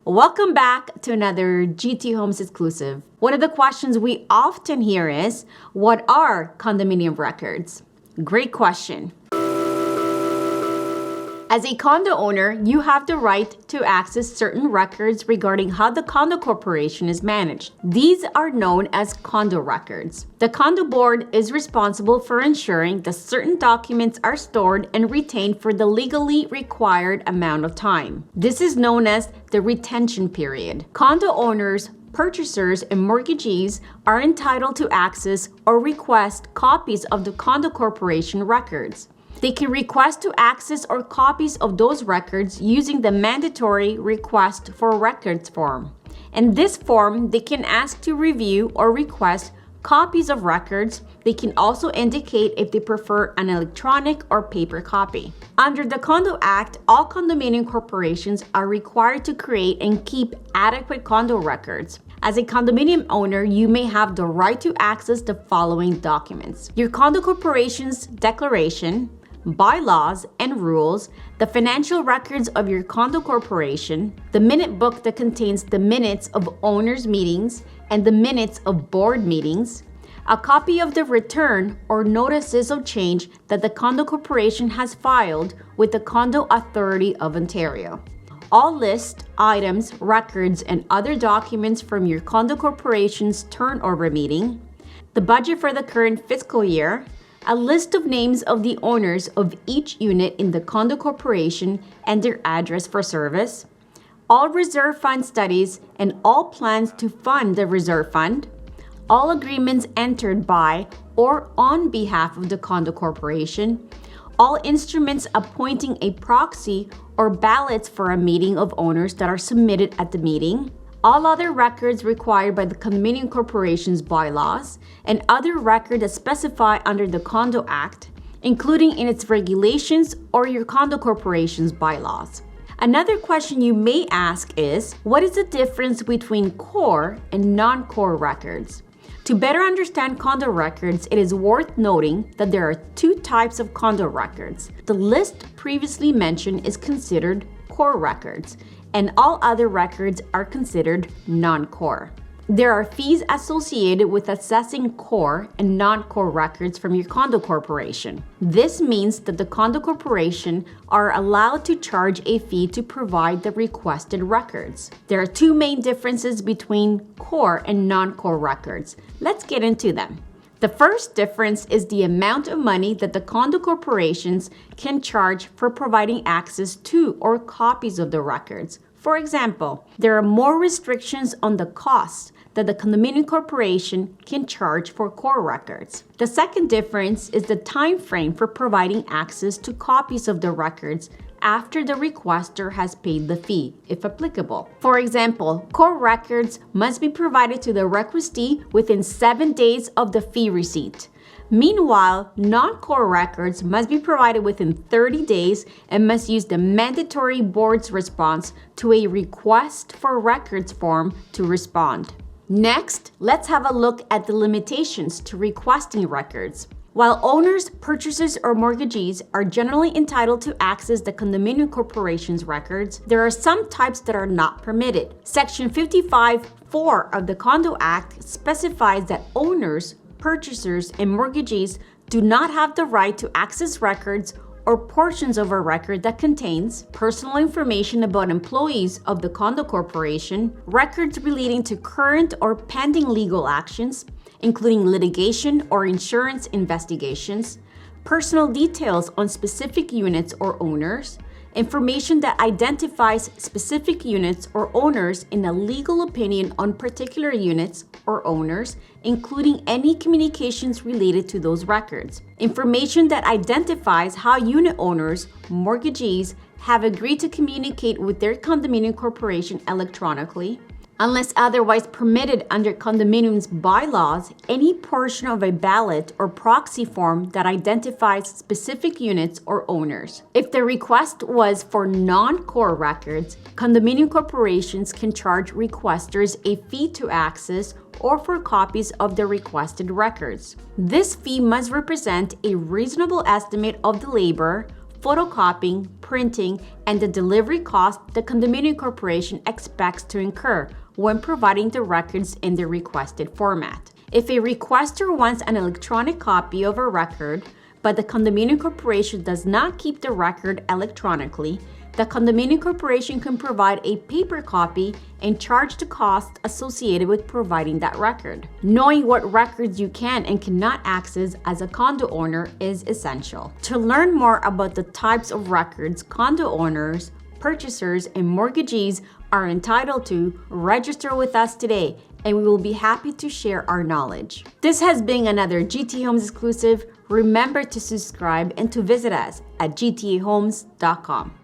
Welcome back to another GT Homes exclusive. One of the questions we often hear is, what are condominium records? Great question. As a condo owner, you have the right to access certain records regarding how the condo corporation is managed. These are known as condo records. The condo board is responsible for ensuring that certain documents are stored and retained for the legally required amount of time. This is known as the retention period. Condo owners, purchasers, and mortgagees are entitled to access or request copies of the condo corporation records. They can request to access or copies of those records using the mandatory request for records form. In this form, they can ask to review or request copies of records. They can also indicate if they prefer an electronic or paper copy. Under the Condo Act, all condominium corporations are required to create and keep adequate condo records. As a condominium owner, you may have the right to access the following documents: your condo corporation's declaration, bylaws and rules, the financial records of your condo corporation, the minute book that contains the minutes of owners' meetings and the minutes of board meetings, a copy of the return or notices of change that the condo corporation has filed with the Condo Authority of Ontario. All list, items, records, and other documents from your condo corporation's turnover meeting, the budget for the current fiscal year, a list of names of the owners of each unit in the condo corporation and their address for service, all reserve fund studies and all plans to fund the reserve fund, all agreements entered by or on behalf of the condo corporation, all instruments appointing a proxy or ballots for a meeting of owners that are submitted at the meeting, all other records required by the condominium corporation's bylaws, and other records that specify under the Condo Act, including in its regulations or your condo corporation's bylaws. Another question you may ask is, what is the difference between core and non-core records? To better understand condo records, it is worth noting that there are two types of condo records. The list previously mentioned is considered core records, and all other records are considered non-core. There are fees associated with accessing core and non-core records from your condo corporation. This means that the condo corporation are allowed to charge a fee to provide the requested records. There are two main differences between core and non-core records. Let's get into them. The first difference is the amount of money that the condo corporations can charge for providing access to or copies of the records. For example, there are more restrictions on the costs that the condominium corporation can charge for core records. The second difference is the time frame for providing access to copies of the records after the requester has paid the fee, if applicable. For example, core records must be provided to the requestee within 7 days of the fee receipt. Meanwhile, non-core records must be provided within 30 days and must use the mandatory board's response to a request for records form to respond. Next, let's have a look at the limitations to requesting records. While owners, purchasers, or mortgagees are generally entitled to access the condominium corporation's records, there are some types that are not permitted. Section 55(4) of the Condo Act specifies that owners, purchasers, and mortgagees do not have the right to access records or portions of a record that contains personal information about employees of the condo corporation, records relating to current or pending legal actions, including litigation or insurance investigations, personal details on specific units or owners, information that identifies specific units or owners in a legal opinion on particular units or owners, including any communications related to those records, information that identifies how unit owners, mortgagees, have agreed to communicate with their condominium corporation electronically, unless otherwise permitted under condominium's bylaws, any portion of a ballot or proxy form that identifies specific units or owners. If the request was for non-core records, condominium corporations can charge requesters a fee to access or for copies of the requested records. This fee must represent a reasonable estimate of the labor, photocopying, printing, and the delivery cost the condominium corporation expects to incur when providing the records in the requested format. If a requester wants an electronic copy of a record, but the condominium corporation does not keep the record electronically, the condominium corporation can provide a paper copy and charge the cost associated with providing that record. Knowing what records you can and cannot access as a condo owner is essential. To learn more about the types of records condo owners, purchasers, and mortgagees are entitled to, register with us today, and we will be happy to share our knowledge. This has been another GTA Homes exclusive. Remember to subscribe and to visit us at gtahomes.com.